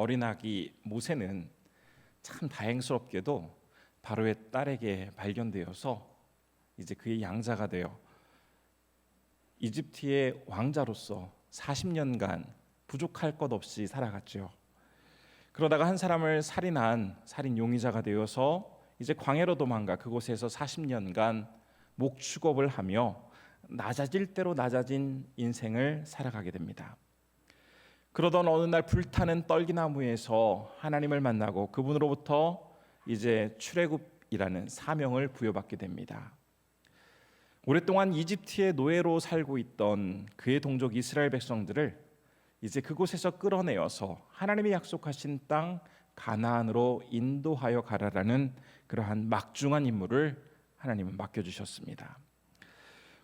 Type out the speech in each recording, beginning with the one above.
어린아기 모세는 참 다행스럽게도 바로의 딸에게 발견되어서 이제 그의 양자가 되어 이집트의 왕자로서 40년간 부족할 것 없이 살아갔죠. 그러다가 한 사람을 살인한 살인 용의자가 되어서 이제 광야로 도망가 그곳에서 40년간 목축업을 하며 낮아질 대로 낮아진 인생을 살아가게 됩니다. 그러던 어느 날 불타는 떨기나무에서 하나님을 만나고 그분으로부터 이제 출애굽이라는 사명을 부여받게 됩니다. 오랫동안 이집트의 노예로 살고 있던 그의 동족 이스라엘 백성들을 이제 그곳에서 끌어내어서 하나님이 약속하신 땅 가나안으로 인도하여 가라라는 그러한 막중한 임무를 하나님은 맡겨주셨습니다.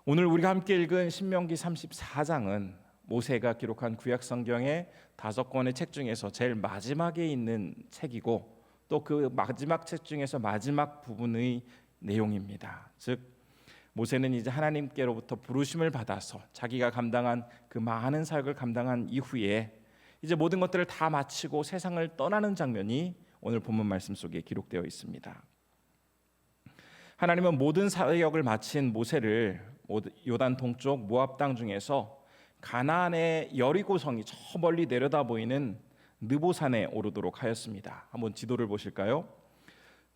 오늘 우리가 함께 읽은 신명기 34장은 모세가 기록한 구약성경의 5권의 책 중에서 제일 마지막에 있는 책이고 또 그 마지막 책 중에서 마지막 부분의 내용입니다. 즉 모세는 이제 하나님께로부터 부르심을 받아서 자기가 감당한 그 많은 사역을 감당한 이후에 이제 모든 것들을 다 마치고 세상을 떠나는 장면이 오늘 본문 말씀 속에 기록되어 있습니다. 하나님은 모든 사역을 마친 모세를 요단 동쪽 모압 땅 중에서 가나안의 여리고성이 저 멀리 내려다 보이는 느보산에 오르도록 하였습니다. 한번 지도를 보실까요?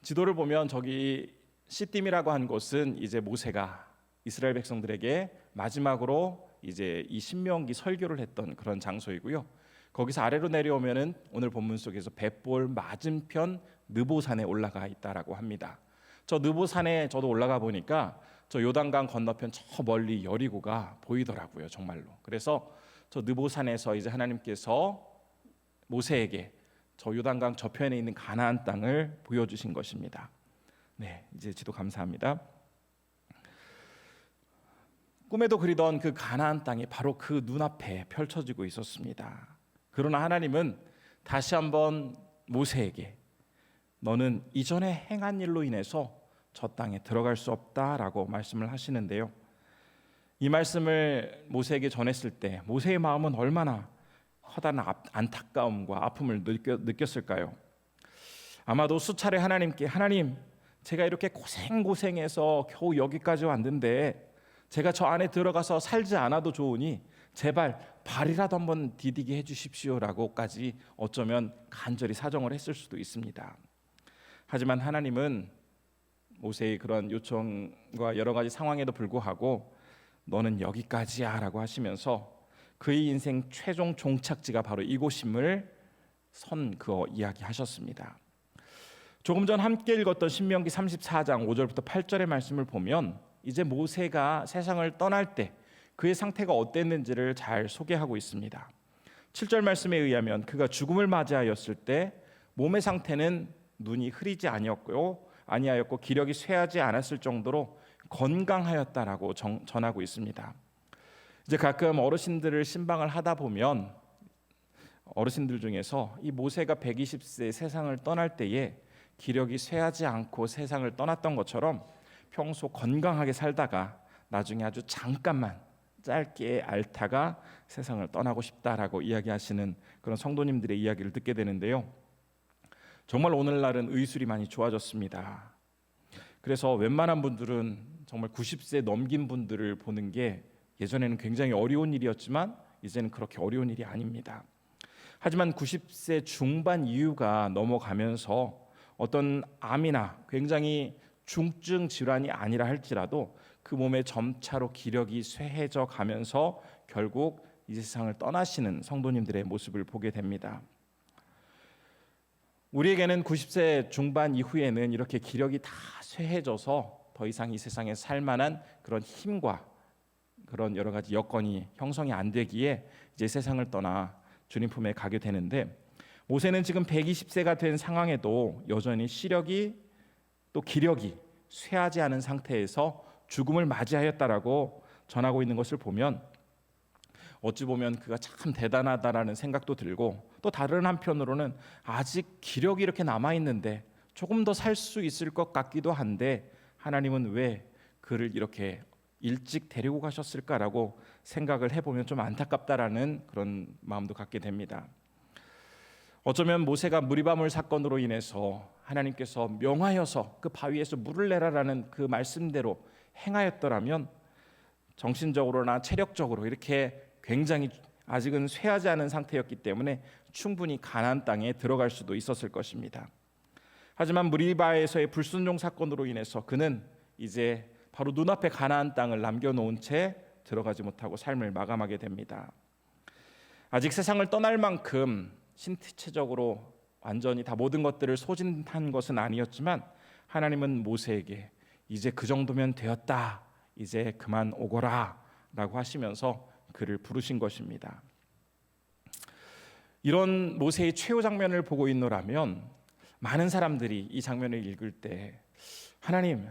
지도를 보면 저기 시딤이라고 한 곳은 이제 모세가 이스라엘 백성들에게 마지막으로 이제 이 신명기 설교를 했던 그런 장소이고요. 거기서 아래로 내려오면은 오늘 본문 속에서 벳볼 맞은편 느보산에 올라가 있다라고 합니다. 저 느보산에 저도 올라가 보니까 저 요단강 건너편 저 멀리 여리고가 보이더라고요, 정말로. 그래서 저 느보산에서 이제 하나님께서 모세에게 저 요단강 저편에 있는 가나안 땅을 보여주신 것입니다. 네, 이제 지도 감사합니다. 꿈에도 그리던 그 가나안 땅이 바로 그 눈앞에 펼쳐지고 있었습니다. 그러나 하나님은 다시 한번 모세에게 너는 이전에 행한 일로 인해서 저 땅에 들어갈 수 없다라고 말씀을 하시는데요. 이 말씀을 모세에게 전했을 때 모세의 마음은 얼마나 커다란 안타까움과 아픔을 느꼈을까요? 아마도 수차례 하나님께 하나님 제가 이렇게 고생해서 겨우 여기까지 왔는데 제가 저 안에 들어가서 살지 않아도 좋으니 제발 발이라도 한번 디디게 해주십시오라고까지 어쩌면 간절히 사정을 했을 수도 있습니다. 하지만 하나님은 모세의 그런 요청과 여러 가지 상황에도 불구하고 너는 여기까지야 라고 하시면서 그의 인생 최종 종착지가 바로 이곳임을 선그어 이야기하셨습니다. 조금 전 함께 읽었던 신명기 34장 5절부터 8절의 말씀을 보면 이제 모세가 세상을 떠날 때 그의 상태가 어땠는지를 잘 소개하고 있습니다. 7절 말씀에 의하면 그가 죽음을 맞이하였을 때 몸의 상태는 눈이 흐리지 아니하였고 기력이 쇠하지 않았을 정도로 건강하였다라고 전하고 있습니다. 이제 가끔 어르신들을 신방을 하다 보면 어르신들 중에서 이 모세가 120세 세상을 떠날 때에 기력이 쇠하지 않고 세상을 떠났던 것처럼 평소 건강하게 살다가 나중에 아주 잠깐만 짧게 앓다가 세상을 떠나고 싶다라고 이야기하시는 그런 성도님들의 이야기를 듣게 되는데요. 정말 오늘날은 의술이 많이 좋아졌습니다. 그래서 웬만한 분들은 정말 90세 넘긴 분들을 보는 게 예전에는 굉장히 어려운 일이었지만 이제는 그렇게 어려운 일이 아닙니다. 하지만 90세 중반 이후가 넘어가면서 어떤 암이나 굉장히 중증 질환이 아니라 할지라도 그 몸에 점차로 기력이 쇠해져 가면서 결국 이 세상을 떠나시는 성도님들의 모습을 보게 됩니다. 우리에게는 90세 중반 이후에는 이렇게 기력이 다 쇠해져서 더 이상 이 세상에 살 만한 그런 힘과 그런 여러 가지 여건이 형성이 안 되기에 이제 세상을 떠나 주님 품에 가게 되는데 모세는 지금 120세가 된 상황에도 여전히 시력이 또 기력이 쇠하지 않은 상태에서 죽음을 맞이하였다라고 전하고 있는 것을 보면 어찌 보면 그가 참 대단하다라는 생각도 들고 또 다른 한편으로는 아직 기력이 이렇게 남아있는데 조금 더 살 수 있을 것 같기도 한데 하나님은 왜 그를 이렇게 일찍 데리고 가셨을까라고 생각을 해보면 좀 안타깝다라는 그런 마음도 갖게 됩니다. 어쩌면 모세가 무리바물 사건으로 인해서 하나님께서 명하여서 그 바위에서 물을 내라라는 그 말씀대로 행하였더라면 정신적으로나 체력적으로 이렇게 굉장히 아직은 쇠하지 않은 상태였기 때문에 충분히 가나안 땅에 들어갈 수도 있었을 것입니다. 하지만 무리바에서의 불순종 사건으로 인해서 그는 이제 바로 눈앞에 가나안 땅을 남겨놓은 채 들어가지 못하고 삶을 마감하게 됩니다. 아직 세상을 떠날 만큼 신체적으로 완전히 다 모든 것들을 소진한 것은 아니었지만 하나님은 모세에게 이제 그 정도면 되었다, 이제 그만 오거라 라고 하시면서 그를 부르신 것입니다. 이런 모세의 최후 장면을 보고 있노라면 많은 사람들이 이 장면을 읽을 때 하나님,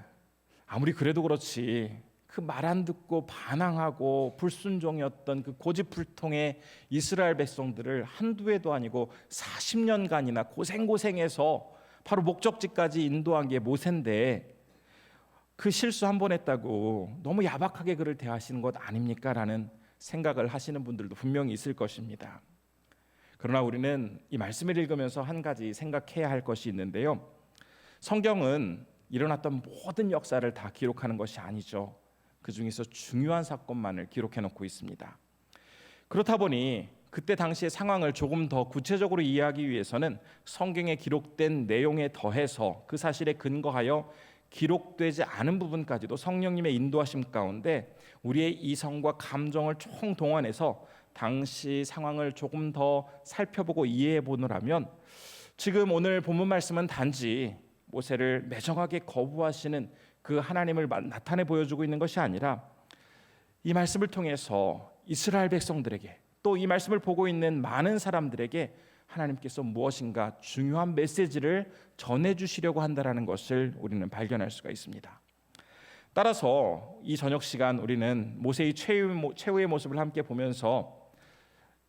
아무리 그래도 그렇지 그 말 안 듣고 반항하고 불순종이었던 그 고집불통의 이스라엘 백성들을 한두 해도 아니고 40년간이나 고생해서 바로 목적지까지 인도한 게 모세인데 그 실수 한 번 했다고 너무 야박하게 그를 대하시는 것 아닙니까? 라는 생각을 하시는 분들도 분명히 있을 것입니다. 그러나 우리는 이 말씀을 읽으면서 한 가지 생각해야 할 것이 있는데요. 성경은 일어났던 모든 역사를 다 기록하는 것이 아니죠. 그 중에서 중요한 사건만을 기록해 놓고 있습니다. 그렇다 보니 그때 당시의 상황을 조금 더 구체적으로 이해하기 위해서는 성경에 기록된 내용에 더해서 그 사실에 근거하여 기록되지 않은 부분까지도 성령님의 인도하심 가운데 우리의 이성과 감정을 총동원해서 당시 상황을 조금 더 살펴보고 이해해 보노라면 지금 오늘 본문 말씀은 단지 모세를 매정하게 거부하시는 그 하나님을 나타내 보여주고 있는 것이 아니라 이 말씀을 통해서 이스라엘 백성들에게 또 이 말씀을 보고 있는 많은 사람들에게 하나님께서 무엇인가 중요한 메시지를 전해주시려고 한다는 것을 우리는 발견할 수가 있습니다. 따라서 이 저녁 시간 우리는 모세의 최후의 모습을 함께 보면서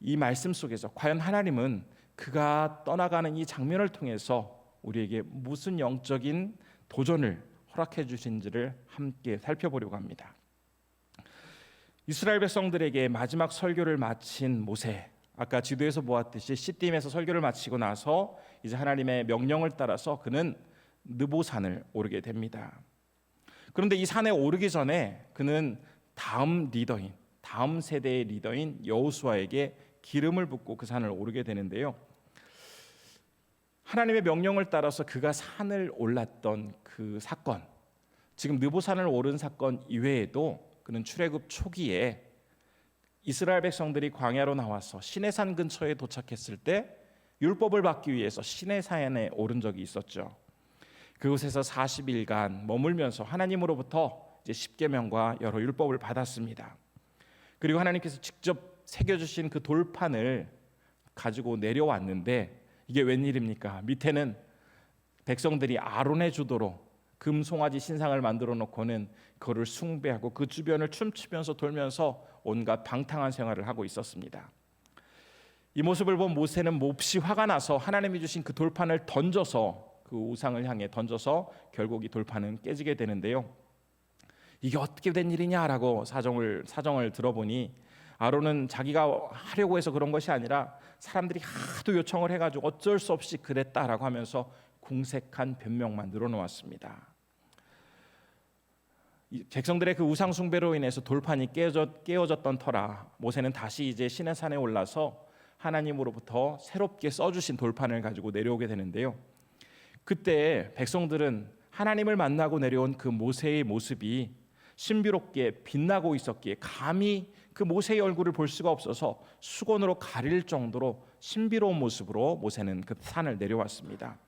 이 말씀 속에서 과연 하나님은 그가 떠나가는 이 장면을 통해서 우리에게 무슨 영적인 도전을 허락해 주신지를 함께 살펴보려고 합니다. 이스라엘 백성들에게 마지막 설교를 마친 모세, 아까 지도에서 보았듯이 시딤에서 설교를 마치고 나서 이제 하나님의 명령을 따라서 그는 느보산을 오르게 됩니다. 그런데 이 산에 오르기 전에 그는 다음 세대의 리더인 여호수아에게 기름을 붓고 그 산을 오르게 되는데요. 하나님의 명령을 따라서 그가 산을 올랐던 그 사건, 지금 느보산을 오른 사건 이외에도 그는 출애굽 초기에 이스라엘 백성들이 광야로 나와서 시내산 근처에 도착했을 때 율법을 받기 위해서 시내산에 오른 적이 있었죠. 그곳에서 40일간 머물면서 하나님으로부터 이제 십계명과 여러 율법을 받았습니다. 그리고 하나님께서 직접 새겨주신 그 돌판을 가지고 내려왔는데 이게 웬일입니까? 밑에는 백성들이 아론의 주도로 금 송아지 신상을 만들어 놓고는 그거를 숭배하고 그 주변을 춤추면서 돌면서 온갖 방탕한 생활을 하고 있었습니다. 이 모습을 본 모세는 몹시 화가 나서 하나님이 주신 그 돌판을 던져서 그 우상을 향해 던져서 결국 이 돌판은 깨지게 되는데요. 이게 어떻게 된 일이냐라고 사정을 들어보니 아론은 자기가 하려고 해서 그런 것이 아니라 사람들이 하도 요청을 해가지고 어쩔 수 없이 그랬다라고 하면서 궁색한 변명만 늘어놓았습니다. 백성들의 그 우상 숭배로 인해서 돌판이 깨어졌던 터라 모세는 다시 이제 시내산에 올라서 하나님으로부터 새롭게 써주신 돌판을 가지고 내려오게 되는데요. 그때 백성들은 하나님을 만나고 내려온 그 모세의 모습이 신비롭게 빛나고 있었기에 감히 그 모세의 얼굴을 볼 수가 없어서 수건으로 가릴 정도로 신비로운 모습으로 모세는 그 산을 내려왔습니다.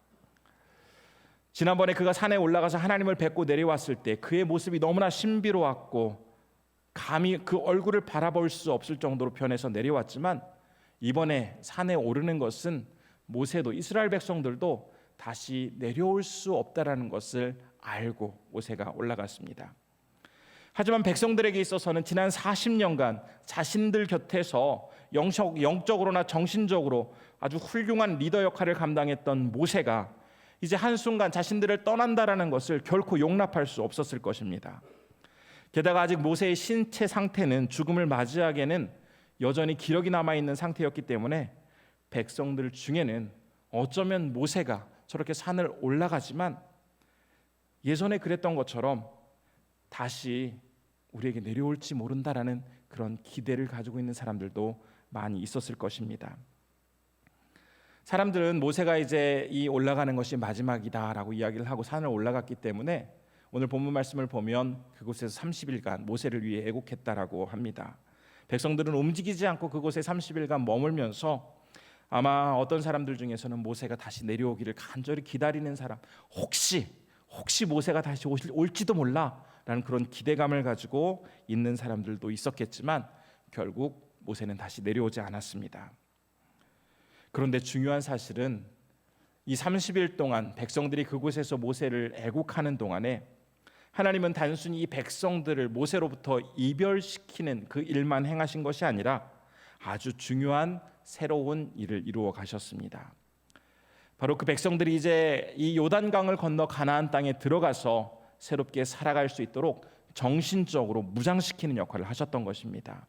지난번에 그가 산에 올라가서 하나님을 뵙고 내려왔을 때 그의 모습이 너무나 신비로웠고 감히 그 얼굴을 바라볼 수 없을 정도로 변해서 내려왔지만 이번에 산에 오르는 것은 모세도 이스라엘 백성들도 다시 내려올 수 없다라는 것을 알고 모세가 올라갔습니다. 하지만 백성들에게 있어서는 지난 40년간 자신들 곁에서 영적으로나 정신적으로 아주 훌륭한 리더 역할을 감당했던 모세가 이제 한순간 자신들을 떠난다라는 것을 결코 용납할 수 없었을 것입니다. 게다가 아직 모세의 신체 상태는 죽음을 맞이하기에는 여전히 기력이 남아있는 상태였기 때문에 백성들 중에는 어쩌면 모세가 저렇게 산을 올라가지만 예전에 그랬던 것처럼 다시 우리에게 내려올지 모른다라는 그런 기대를 가지고 있는 사람들도 많이 있었을 것입니다. 사람들은 모세가 이제 이 올라가는 것이 마지막이다라고 이야기를 하고 산을 올라갔기 때문에 오늘 본문 말씀을 보면 그곳에서 30일간 모세를 위해 애곡했다라고 합니다. 백성들은 움직이지 않고 그곳에 30일간 머물면서 아마 어떤 사람들 중에서는 모세가 다시 내려오기를 간절히 기다리는 사람, 혹시 모세가 다시 올지도 몰라라는 그런 기대감을 가지고 있는 사람들도 있었겠지만 결국 모세는 다시 내려오지 않았습니다. 그런데 중요한 사실은 이 30일 동안 백성들이 그곳에서 모세를 애곡하는 동안에 하나님은 단순히 이 백성들을 모세로부터 이별시키는 그 일만 행하신 것이 아니라 아주 중요한 새로운 일을 이루어 가셨습니다. 바로 그 백성들이 이제 이 요단강을 건너 가나안 땅에 들어가서 새롭게 살아갈 수 있도록 정신적으로 무장시키는 역할을 하셨던 것입니다.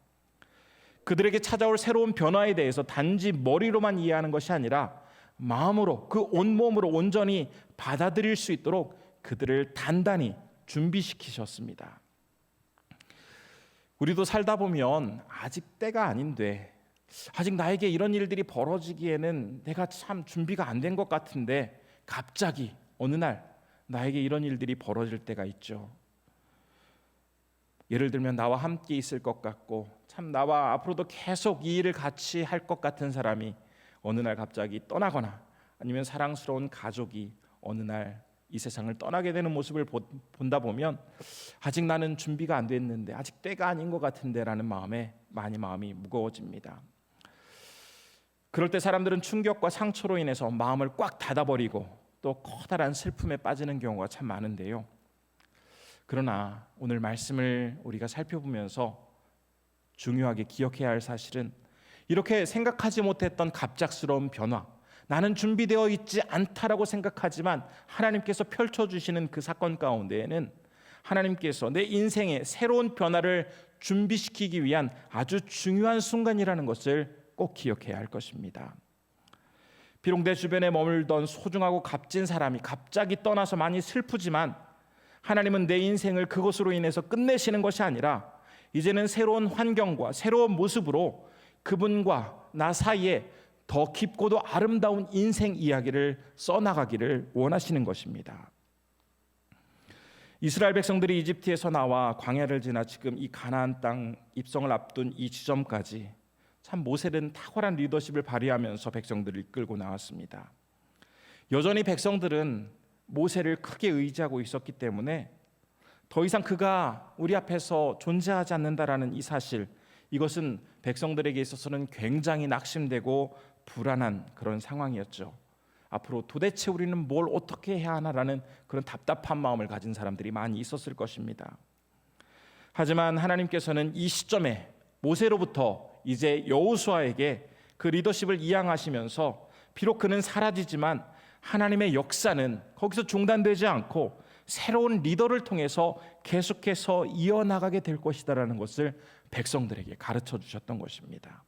그들에게 찾아올 새로운 변화에 대해서 단지 머리로만 이해하는 것이 아니라 마음으로, 그 온몸으로 온전히 받아들일 수 있도록 그들을 단단히 준비시키셨습니다. 우리도 살다 보면 아직 때가 아닌데, 아직 나에게 이런 일들이 벌어지기에는 내가 참 준비가 안 된 것 같은데 갑자기 어느 날 나에게 이런 일들이 벌어질 때가 있죠. 예를 들면 나와 함께 있을 것 같고 참 나와 앞으로도 계속 이 일을 같이 할 것 같은 사람이 어느 날 갑자기 떠나거나 아니면 사랑스러운 가족이 어느 날 이 세상을 떠나게 되는 모습을 본다 보면 아직 나는 준비가 안 됐는데, 아직 때가 아닌 것 같은데 라는 마음이 무거워집니다. 그럴 때 사람들은 충격과 상처로 인해서 마음을 꽉 닫아버리고 또 커다란 슬픔에 빠지는 경우가 참 많은데요. 그러나 오늘 말씀을 우리가 살펴보면서 중요하게 기억해야 할 사실은 이렇게 생각하지 못했던 갑작스러운 변화, 나는 준비되어 있지 않다라고 생각하지만 하나님께서 펼쳐주시는 그 사건 가운데에는 하나님께서 내 인생의 새로운 변화를 준비시키기 위한 아주 중요한 순간이라는 것을 꼭 기억해야 할 것입니다. 비록 내 주변에 머물던 소중하고 값진 사람이 갑자기 떠나서 많이 슬프지만 하나님은 내 인생을 그것으로 인해서 끝내시는 것이 아니라 이제는 새로운 환경과 새로운 모습으로 그분과 나 사이에 더 깊고도 아름다운 인생 이야기를 써나가기를 원하시는 것입니다. 이스라엘 백성들이 이집트에서 나와 광야를 지나 지금 이 가나안 땅 입성을 앞둔 이 지점까지 참 모세는 탁월한 리더십을 발휘하면서 백성들을 이끌고 나왔습니다. 여전히 백성들은 모세를 크게 의지하고 있었기 때문에 더 이상 그가 우리 앞에서 존재하지 않는다라는 이 사실, 이것은 백성들에게 있어서는 굉장히 낙심되고 불안한 그런 상황이었죠. 앞으로 도대체 우리는 뭘 어떻게 해야 하나라는 그런 답답한 마음을 가진 사람들이 많이 있었을 것입니다. 하지만 하나님께서는 이 시점에 모세로부터 이제 여호수아에게 그 리더십을 이양하시면서 비록 그는 사라지지만 하나님의 역사는 거기서 중단되지 않고 새로운 리더를 통해서 계속해서 이어나가게 될 것이다라는 것을 백성들에게 가르쳐 주셨던 것입니다.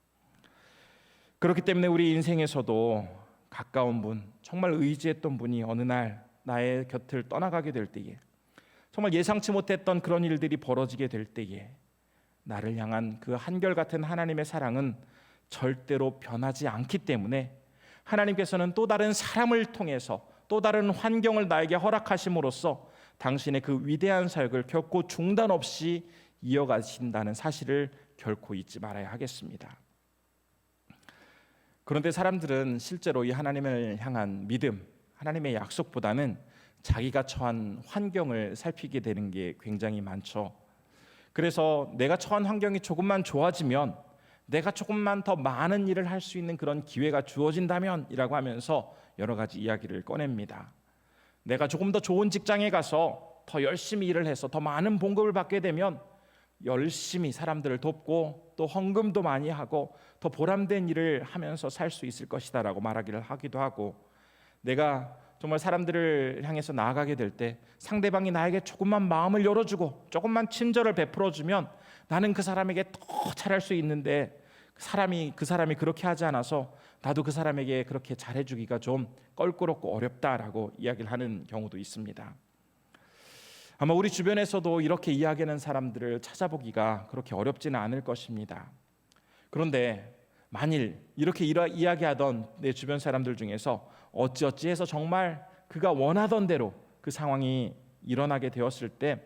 그렇기 때문에 우리 인생에서도 가까운 분, 정말 의지했던 분이 어느 날 나의 곁을 떠나가게 될 때에, 정말 예상치 못했던 그런 일들이 벌어지게 될 때에 나를 향한 그 한결같은 하나님의 사랑은 절대로 변하지 않기 때문에 하나님께서는 또 다른 사람을 통해서 또 다른 환경을 나에게 허락하심으로써 당신의 그 위대한 사역을 결코 중단 없이 이어가신다는 사실을 결코 잊지 말아야 하겠습니다. 그런데 사람들은 실제로 이 하나님을 향한 믿음, 하나님의 약속보다는 자기가 처한 환경을 살피게 되는 게 굉장히 많죠. 그래서 내가 처한 환경이 조금만 좋아지면, 내가 조금만 더 많은 일을 할 수 있는 그런 기회가 주어진다면 이라고 하면서 여러 가지 이야기를 꺼냅니다. 내가 조금 더 좋은 직장에 가서 더 열심히 일을 해서 더 많은 봉급을 받게 되면 열심히 사람들을 돕고 또 헌금도 많이 하고 더 보람된 일을 하면서 살 수 있을 것이다 라고 말하기를 하기도 하고, 내가 정말 사람들을 향해서 나아가게 될 때 상대방이 나에게 조금만 마음을 열어주고 조금만 친절을 베풀어주면 나는 그 사람에게 더 잘할 수 있는데, 그 사람이 그렇게 하지 않아서 나도 그 사람에게 그렇게 잘해주기가 좀 껄끄럽고 어렵다라고 이야기를 하는 경우도 있습니다. 아마 우리 주변에서도 이렇게 이야기하는 사람들을 찾아보기가 그렇게 어렵지는 않을 것입니다. 그런데 만일 이렇게 이야기하던 내 주변 사람들 중에서 어찌어찌해서 정말 그가 원하던 대로 그 상황이 일어나게 되었을 때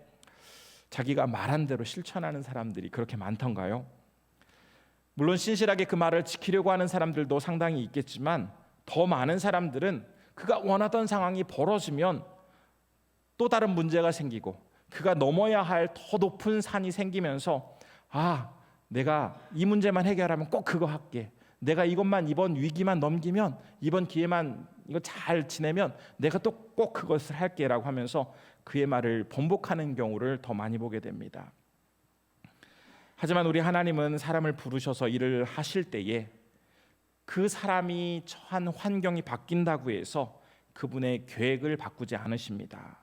자기가 말한 대로 실천하는 사람들이 그렇게 많던가요? 물론 신실하게 그 말을 지키려고 하는 사람들도 상당히 있겠지만 더 많은 사람들은 그가 원하던 상황이 벌어지면 또 다른 문제가 생기고 그가 넘어야 할 더 높은 산이 생기면서 내가 이 문제만 해결하면 꼭 그거 할게. 내가 이번 위기만 넘기면 이번 기회만 이거 잘 지내면 내가 또 꼭 그것을 할게라고 하면서 그의 말을 번복하는 경우를 더 많이 보게 됩니다. 하지만 우리 하나님은 사람을 부르셔서 일을 하실 때에 그 사람이 처한 환경이 바뀐다고 해서 그분의 계획을 바꾸지 않으십니다.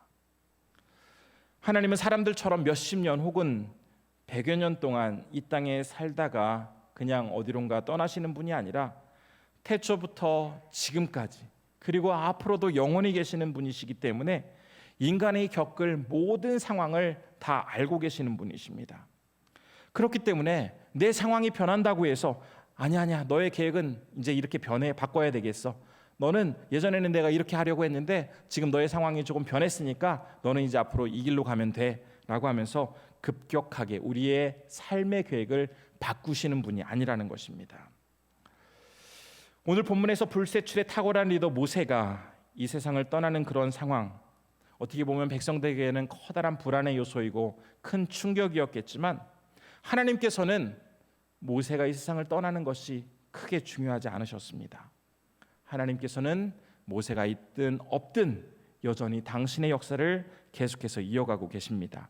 하나님은 사람들처럼 몇십 년 혹은 100여 년 동안 이 땅에 살다가 그냥 어디론가 떠나시는 분이 아니라 태초부터 지금까지 그리고 앞으로도 영원히 계시는 분이시기 때문에 인간이 겪을 모든 상황을 다 알고 계시는 분이십니다. 그렇기 때문에 내 상황이 변한다고 해서 아니야 너의 계획은 이제 이렇게 바꿔야 되겠어. 너는 예전에는 내가 이렇게 하려고 했는데 지금 너의 상황이 조금 변했으니까 너는 이제 앞으로 이 길로 가면 돼 라고 하면서 급격하게 우리의 삶의 계획을 바꾸시는 분이 아니라는 것입니다. 오늘 본문에서 불세출에 탁월한 리더 모세가 이 세상을 떠나는 그런 상황, 어떻게 보면 백성들에게는 커다란 불안의 요소이고 큰 충격이었겠지만 하나님께서는 모세가 이 세상을 떠나는 것이 크게 중요하지 않으셨습니다. 하나님께서는 모세가 있든 없든 여전히 당신의 역사를 계속해서 이어가고 계십니다.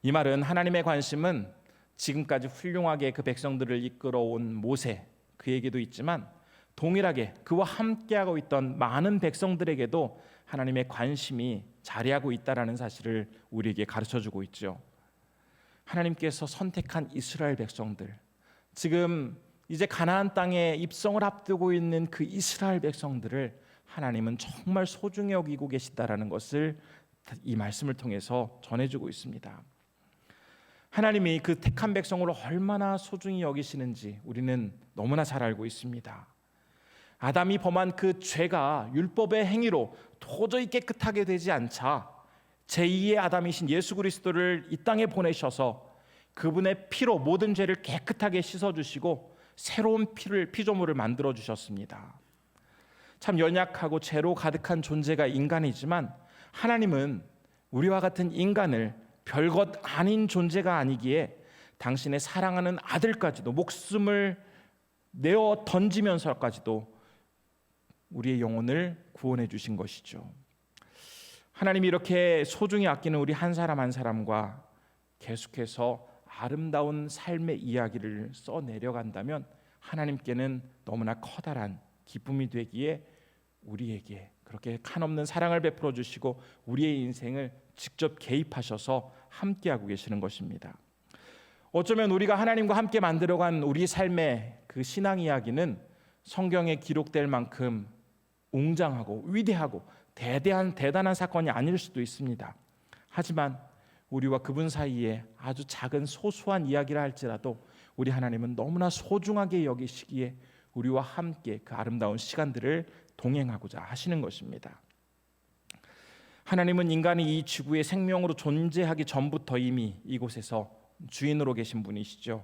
이 말은 하나님의 관심은 지금까지 훌륭하게 그 백성들을 이끌어온 모세 그에게도 있지만 동일하게 그와 함께하고 있던 많은 백성들에게도 하나님의 관심이 자리하고 있다는 사실을 우리에게 가르쳐주고 있죠. 하나님께서 선택한 이스라엘 백성들, 지금 이제 가나안 땅에 입성을 앞두고 있는 그 이스라엘 백성들을 하나님은 정말 소중히 여기고 계시다라는 것을 이 말씀을 통해서 전해주고 있습니다. 하나님이 그 택한 백성을 얼마나 소중히 여기시는지 우리는 너무나 잘 알고 있습니다. 아담이 범한 그 죄가 율법의 행위로 도저히 깨끗하게 되지 않자 제2의 아담이신 예수 그리스도를 이 땅에 보내셔서 그분의 피로 모든 죄를 깨끗하게 씻어주시고 새로운 피조물을 만들어 주셨습니다. 참 연약하고 죄로 가득한 존재가 인간이지만 하나님은 우리와 같은 인간을 별것 아닌 존재가 아니기에 당신의 사랑하는 아들까지도 목숨을 내어 던지면서까지도 우리의 영혼을 구원해 주신 것이죠. 하나님이 이렇게 소중히 아끼는 우리 한 사람 한 사람과 계속해서 아름다운 삶의 이야기를 써내려간다면 하나님께는 너무나 커다란 기쁨이 되기에 우리에게 그렇게 한없는 사랑을 베풀어 주시고 우리의 인생을 직접 개입하셔서 함께하고 계시는 것입니다. 어쩌면 우리가 하나님과 함께 만들어간 우리 삶의 그 신앙 이야기는 성경에 기록될 만큼 웅장하고 위대하고 대단한 사건이 아닐 수도 있습니다. 하지만 우리와 그분 사이에 아주 작은 소소한 이야기라 할지라도 우리 하나님은 너무나 소중하게 여기시기에 우리와 함께 그 아름다운 시간들을 동행하고자 하시는 것입니다. 하나님은 인간이 이 지구의 생명으로 존재하기 전부터 이미 이곳에서 주인으로 계신 분이시죠.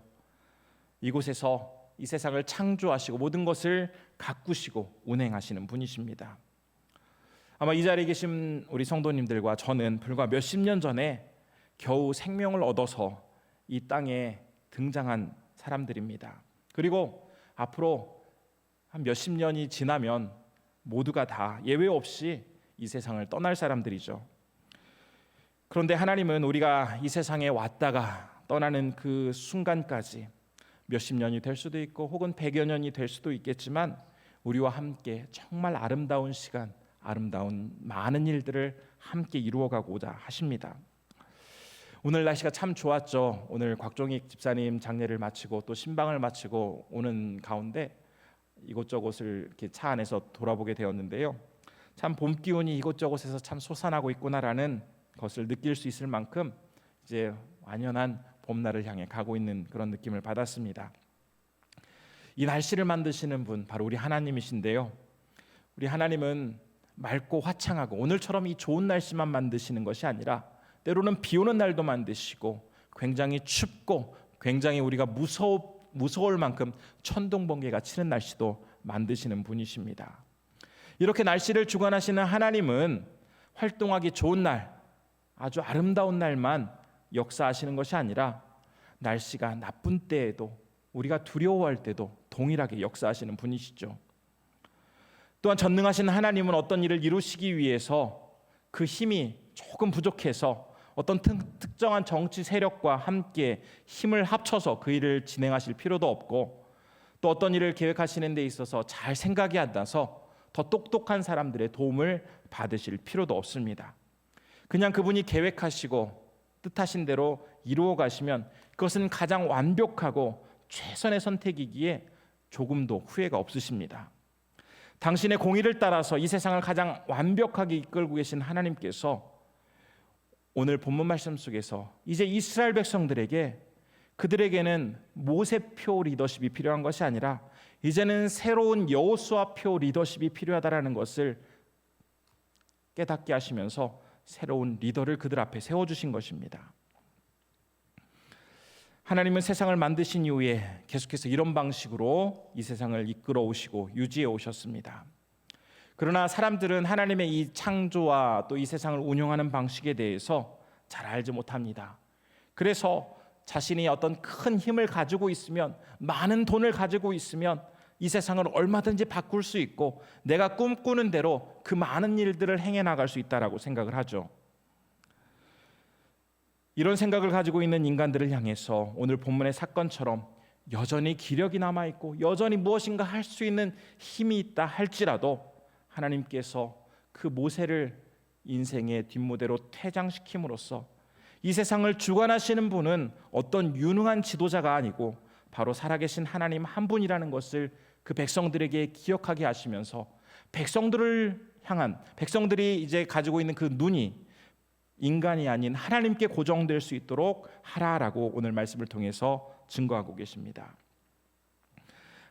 이곳에서 이 세상을 창조하시고 모든 것을 가꾸시고 운행하시는 분이십니다. 아마 이 자리에 계신 우리 성도님들과 저는 불과 몇십 년 전에 겨우 생명을 얻어서 이 땅에 등장한 사람들입니다. 그리고 앞으로 한 몇십 년이 지나면 모두가 다 예외 없이 이 세상을 떠날 사람들이죠. 그런데 하나님은 우리가 이 세상에 왔다가 떠나는 그 순간까지 몇십 년이 될 수도 있고 혹은 100여 년이 될 수도 있겠지만 우리와 함께 정말 아름다운 시간, 아름다운 많은 일들을 함께 이루어가고자 하십니다. 오늘 날씨가 참 좋았죠. 오늘 곽종익 집사님 장례를 마치고 또 신방을 마치고 오는 가운데 이곳저곳을 이렇게 차 안에서 돌아보게 되었는데요. 참 봄 기운이 이곳저곳에서 참 솟아나고 있구나라는 것을 느낄 수 있을 만큼 이제 완연한 봄날을 향해 가고 있는 그런 느낌을 받았습니다. 이 날씨를 만드시는 분 바로 우리 하나님이신데요. 우리 하나님은 맑고 화창하고 오늘처럼 이 좋은 날씨만 만드시는 것이 아니라 때로는 비 오는 날도 만드시고 굉장히 춥고 굉장히 우리가 무서울 만큼 천둥번개가 치는 날씨도 만드시는 분이십니다. 이렇게 날씨를 주관하시는 하나님은 활동하기 좋은 날, 아주 아름다운 날만 역사하시는 것이 아니라 날씨가 나쁜 때에도 우리가 두려워할 때도 동일하게 역사하시는 분이시죠. 또한 전능하신 하나님은 어떤 일을 이루시기 위해서 그 힘이 조금 부족해서 어떤 특정한 정치 세력과 함께 힘을 합쳐서 그 일을 진행하실 필요도 없고, 또 어떤 일을 계획하시는 데 있어서 잘 생각이 안 나서 더 똑똑한 사람들의 도움을 받으실 필요도 없습니다. 그냥 그분이 계획하시고 뜻하신 대로 이루어 가시면 그것은 가장 완벽하고 최선의 선택이기에 조금도 후회가 없으십니다. 당신의 공의를 따라서 이 세상을 가장 완벽하게 이끌고 계신 하나님께서 오늘 본문 말씀 속에서 이제 이스라엘 백성들에게 그들에게는 모세표 리더십이 필요한 것이 아니라 이제는 새로운 여호수아표 리더십이 필요하다라는 것을 깨닫게 하시면서 새로운 리더를 그들 앞에 세워주신 것입니다. 하나님은 세상을 만드신 이후에 계속해서 이런 방식으로 이 세상을 이끌어 오시고 유지해 오셨습니다. 그러나 사람들은 하나님의 이 창조와 또 이 세상을 운영하는 방식에 대해서 잘 알지 못합니다. 그래서 자신이 어떤 큰 힘을 가지고 있으면, 많은 돈을 가지고 있으면 이 세상을 얼마든지 바꿀 수 있고 내가 꿈꾸는 대로 그 많은 일들을 행해 나갈 수 있다라고 생각을 하죠. 이런 생각을 가지고 있는 인간들을 향해서 오늘 본문의 사건처럼 여전히 기력이 남아있고 여전히 무엇인가 할 수 있는 힘이 있다 할지라도 하나님께서 그 모세를 인생의 뒷무대로 퇴장시킴으로써 이 세상을 주관하시는 분은 어떤 유능한 지도자가 아니고 바로 살아계신 하나님 한 분이라는 것을 그 백성들에게 기억하게 하시면서 백성들이 이제 가지고 있는 그 눈이 인간이 아닌 하나님께 고정될 수 있도록 하라라고 오늘 말씀을 통해서 증거하고 계십니다.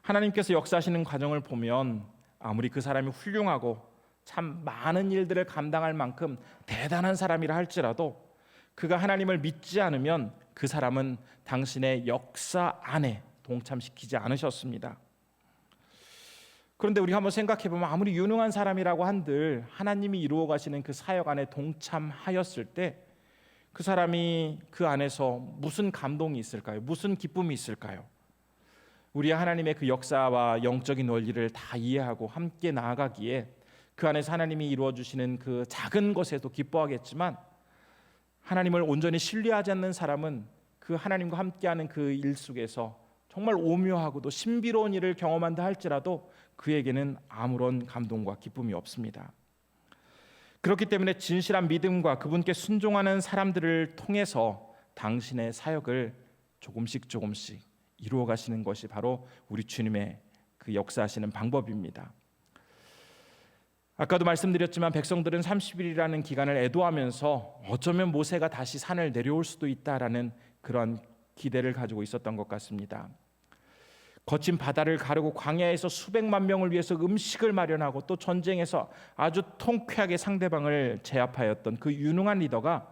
하나님께서 역사하시는 과정을 보면 아무리 그 사람이 훌륭하고 참 많은 일들을 감당할 만큼 대단한 사람이라 할지라도 그가 하나님을 믿지 않으면 그 사람은 당신의 역사 안에 동참시키지 않으셨습니다. 그런데 우리가 한번 생각해 보면 아무리 유능한 사람이라고 한들 하나님이 이루어 가시는 그 사역 안에 동참하였을 때 그 사람이 그 안에서 무슨 감동이 있을까요? 무슨 기쁨이 있을까요? 우리 하나님의 그 역사와 영적인 원리를 다 이해하고 함께 나아가기에 그 안에서 하나님이 이루어 주시는 그 작은 것에도 기뻐하겠지만 하나님을 온전히 신뢰하지 않는 사람은 그 하나님과 함께하는 그 일 속에서 정말 오묘하고도 신비로운 일을 경험한다 할지라도 그에게는 아무런 감동과 기쁨이 없습니다. 그렇기 때문에 진실한 믿음과 그분께 순종하는 사람들을 통해서 당신의 사역을 조금씩 이루어 가시는 것이 바로 우리 주님의 그 역사하시는 방법입니다. 아까도 말씀드렸지만 백성들은 30일이라는 기간을 애도하면서 어쩌면 모세가 다시 산을 내려올 수도 있다라는 그런 기대를 가지고 있었던 것 같습니다. 거친 바다를 가르고 광야에서 수백만 명을 위해서 음식을 마련하고 또 전쟁에서 아주 통쾌하게 상대방을 제압하였던 그 유능한 리더가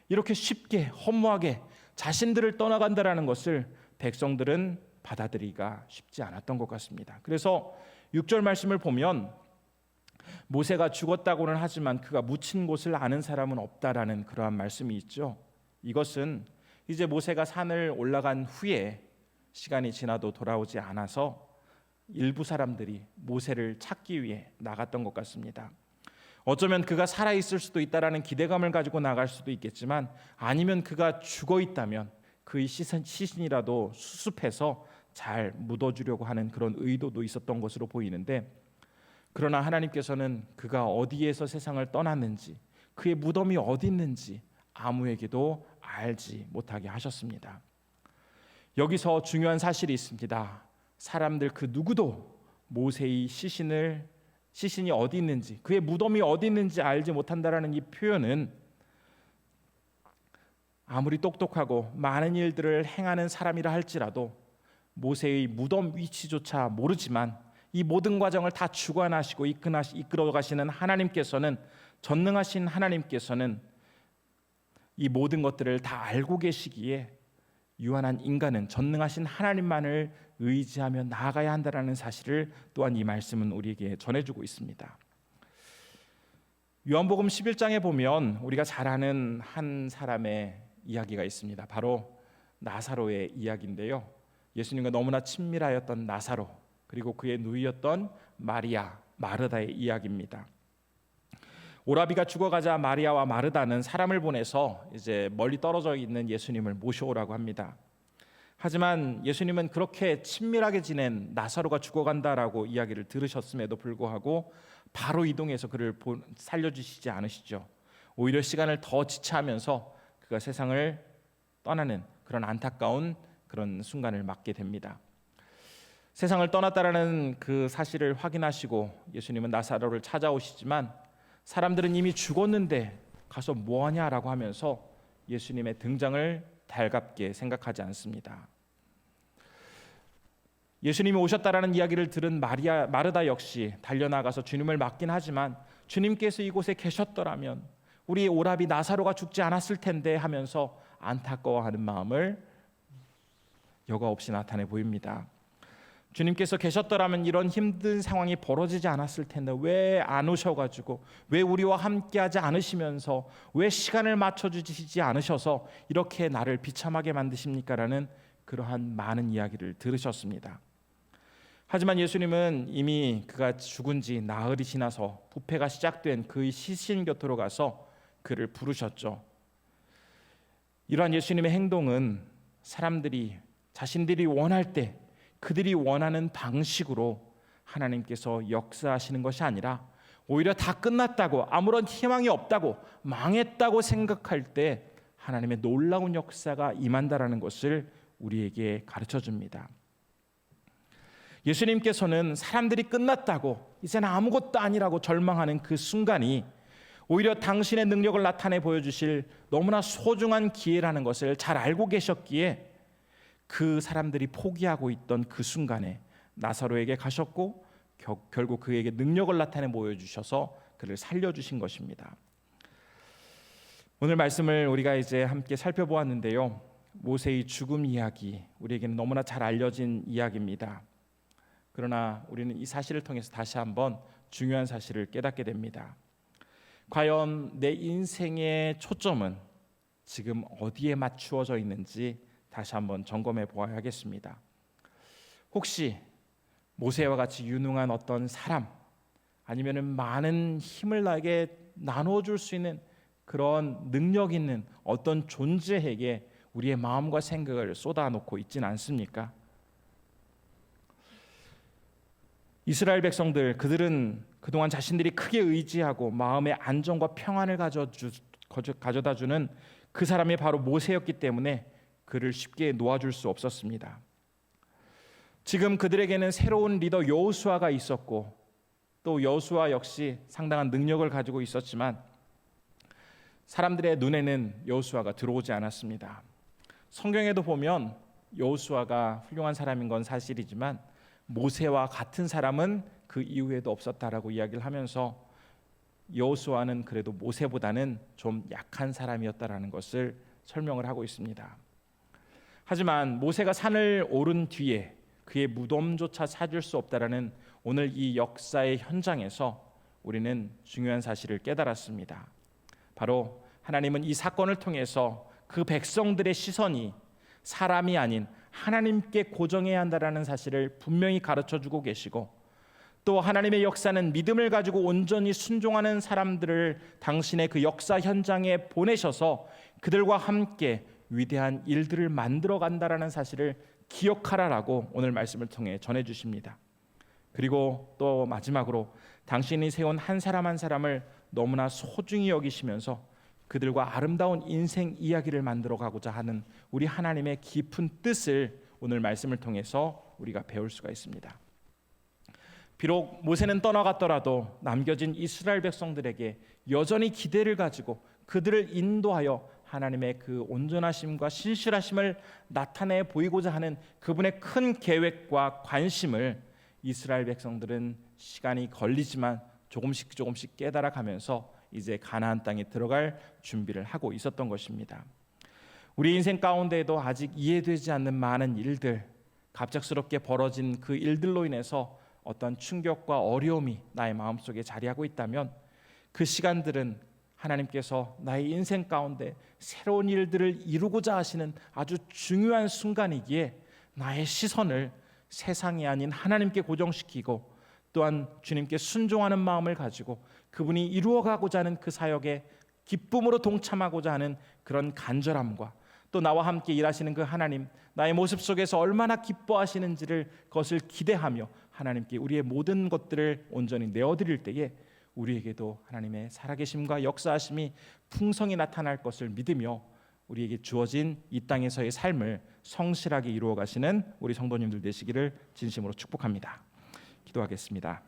이렇게 쉽게 허무하게 자신들을 떠나간다라는 것을 백성들은 받아들이기가 쉽지 않았던 것 같습니다. 그래서 6절 말씀을 보면 모세가 죽었다고는 하지만 그가 묻힌 곳을 아는 사람은 없다라는 그러한 말씀이 있죠. 이것은 이제 모세가 산을 올라간 후에 시간이 지나도 돌아오지 않아서 일부 사람들이 모세를 찾기 위해 나갔던 것 같습니다. 어쩌면 그가 살아있을 수도 있다라는 기대감을 가지고 나갈 수도 있겠지만 아니면 그가 죽어 있다면 그의 시신이라도 수습해서 잘 묻어주려고 하는 그런 의도도 있었던 것으로 보이는데, 그러나 하나님께서는 그가 어디에서 세상을 떠났는지 그의 무덤이 어디 있는지 아무에게도 알지 못하게 하셨습니다. 여기서 중요한 사실이 있습니다. 사람들 그 누구도 모세의 시신이 어디 있는지, 그의 무덤이 어디 있는지 알지 못한다라는 이 표현은 아무리 똑똑하고 많은 일들을 행하는 사람이라 할지라도 모세의 무덤 위치조차 모르지만 이 모든 과정을 다 주관하시고 이끌어 가시는 하나님께서는, 전능하신 하나님께서는 이 모든 것들을 다 알고 계시기에 유한한 인간은 전능하신 하나님만을 의지하며 나아가야 한다는 사실을 또한 이 말씀은 우리에게 전해주고 있습니다. 요한복음 11장에 보면 우리가 잘 아는 한 사람의 이야기가 있습니다. 바로 나사로의 이야기인데요. 예수님과 너무나 친밀하였던 나사로, 그리고 그의 누이였던 마리아, 마르다의 이야기입니다. 오라비가 죽어가자 마리아와 마르다는 사람을 보내서 이제 멀리 떨어져 있는 예수님을 모셔오라고 합니다. 하지만 예수님은 그렇게 친밀하게 지낸 나사로가 죽어간다라고 이야기를 들으셨음에도 불구하고 바로 이동해서 그를 살려주시지 않으시죠. 오히려 시간을 더 지체하면서 그가 세상을 떠나는 그런 안타까운 그런 순간을 맞게 됩니다. 세상을 떠났다라는 그 사실을 확인하시고 예수님은 나사로를 찾아오시지만 사람들은 이미 죽었는데 가서 뭐하냐라고 하면서 예수님의 등장을 달갑게 생각하지 않습니다. 예수님이 오셨다라는 이야기를 들은 마르다 역시 달려나가서 주님을 맞긴 하지만 주님께서 이곳에 계셨더라면 우리 오라비 나사로가 죽지 않았을 텐데 하면서 안타까워하는 마음을 여과 없이 나타내 보입니다. 주님께서 계셨더라면 이런 힘든 상황이 벌어지지 않았을 텐데 왜 안 오셔가지고, 왜 우리와 함께하지 않으시면서, 왜 시간을 맞춰주시지 않으셔서 이렇게 나를 비참하게 만드십니까? 라는 그러한 많은 이야기를 들으셨습니다. 하지만 예수님은 이미 그가 죽은 지 나흘이 지나서 부패가 시작된 그의 시신 곁으로 가서 그를 부르셨죠. 이러한 예수님의 행동은 사람들이 자신들이 원할 때 그들이 원하는 방식으로 하나님께서 역사하시는 것이 아니라 오히려 다 끝났다고, 아무런 희망이 없다고, 망했다고 생각할 때 하나님의 놀라운 역사가 임한다라는 것을 우리에게 가르쳐 줍니다. 예수님께서는 사람들이 끝났다고, 이제는 아무것도 아니라고 절망하는 그 순간이 오히려 당신의 능력을 나타내 보여주실 너무나 소중한 기회라는 것을 잘 알고 계셨기에 그 사람들이 포기하고 있던 그 순간에 나사로에게 가셨고 결국 그에게 능력을 나타내 보여주셔서 그를 살려주신 것입니다. 오늘 말씀을 우리가 이제 함께 살펴보았는데요. 모세의 죽음 이야기, 우리에게는 너무나 잘 알려진 이야기입니다. 그러나 우리는 이 사실을 통해서 다시 한번 중요한 사실을 깨닫게 됩니다. 과연 내 인생의 초점은 지금 어디에 맞추어져 있는지 다시 한번 점검해 보아야겠습니다. 혹시 모세와 같이 유능한 어떤 사람, 아니면은 많은 힘을 나에게 나눠줄 수 있는 그런 능력 있는 어떤 존재에게 우리의 마음과 생각을 쏟아놓고 있지는 않습니까? 이스라엘 백성들, 그들은 그동안 자신들이 크게 의지하고 마음의 안정과 평안을 가져다주는 그 사람이 바로 모세였기 때문에 그를 쉽게 놓아줄 수 없었습니다. 지금 그들에게는 새로운 리더 여호수아가 있었고 또 여호수아 역시 상당한 능력을 가지고 있었지만 사람들의 눈에는 여호수아가 들어오지 않았습니다. 성경에도 보면 여호수아가 훌륭한 사람인 건 사실이지만 모세와 같은 사람은 그 이후에도 없었다라고 이야기를 하면서 여호수아는 그래도 모세보다는 좀 약한 사람이었다라는 것을 설명을 하고 있습니다. 하지만 모세가 산을 오른 뒤에 그의 무덤조차 찾을 수 없다라는 오늘 이 역사의 현장에서 우리는 중요한 사실을 깨달았습니다. 바로 하나님은 이 사건을 통해서 그 백성들의 시선이 사람이 아닌 하나님께 고정해야 한다라는 사실을 분명히 가르쳐주고 계시고, 또 하나님의 역사는 믿음을 가지고 온전히 순종하는 사람들을 당신의 그 역사 현장에 보내셔서 그들과 함께 위대한 일들을 만들어 간다라는 사실을 기억하라라고 오늘 말씀을 통해 전해주십니다. 그리고 또 마지막으로 당신이 세운 한 사람 한 사람을 너무나 소중히 여기시면서 그들과 아름다운 인생 이야기를 만들어 가고자 하는 우리 하나님의 깊은 뜻을 오늘 말씀을 통해서 우리가 배울 수가 있습니다. 비록 모세는 떠나갔더라도 남겨진 이스라엘 백성들에게 여전히 기대를 가지고 그들을 인도하여 하나님의 그 온전하심과 신실하심을 나타내 보이고자 하는 그분의 큰 계획과 관심을 이스라엘 백성들은 시간이 걸리지만 조금씩 깨달아가면서 이제 가나안 땅에 들어갈 준비를 하고 있었던 것입니다. 우리 인생 가운데에도 아직 이해되지 않는 많은 일들, 갑작스럽게 벌어진 그 일들로 인해서 어떤 충격과 어려움이 나의 마음속에 자리하고 있다면 그 시간들은 하나님께서 나의 인생 가운데 새로운 일들을 이루고자 하시는 아주 중요한 순간이기에 나의 시선을 세상이 아닌 하나님께 고정시키고 또한 주님께 순종하는 마음을 가지고 그분이 이루어가고자 하는 그 사역에 기쁨으로 동참하고자 하는 그런 간절함과 또 나와 함께 일하시는 그 하나님, 나의 모습 속에서 얼마나 기뻐하시는지를 그것을 기대하며 하나님께 우리의 모든 것들을 온전히 내어드릴 때에 우리에게도 하나님의 살아계심과 역사하심이 풍성히 나타날 것을 믿으며 우리에게 주어진 이 땅에서의 삶을 성실하게 이루어 가시는 우리 성도님들 되시기를 진심으로 축복합니다. 기도하겠습니다.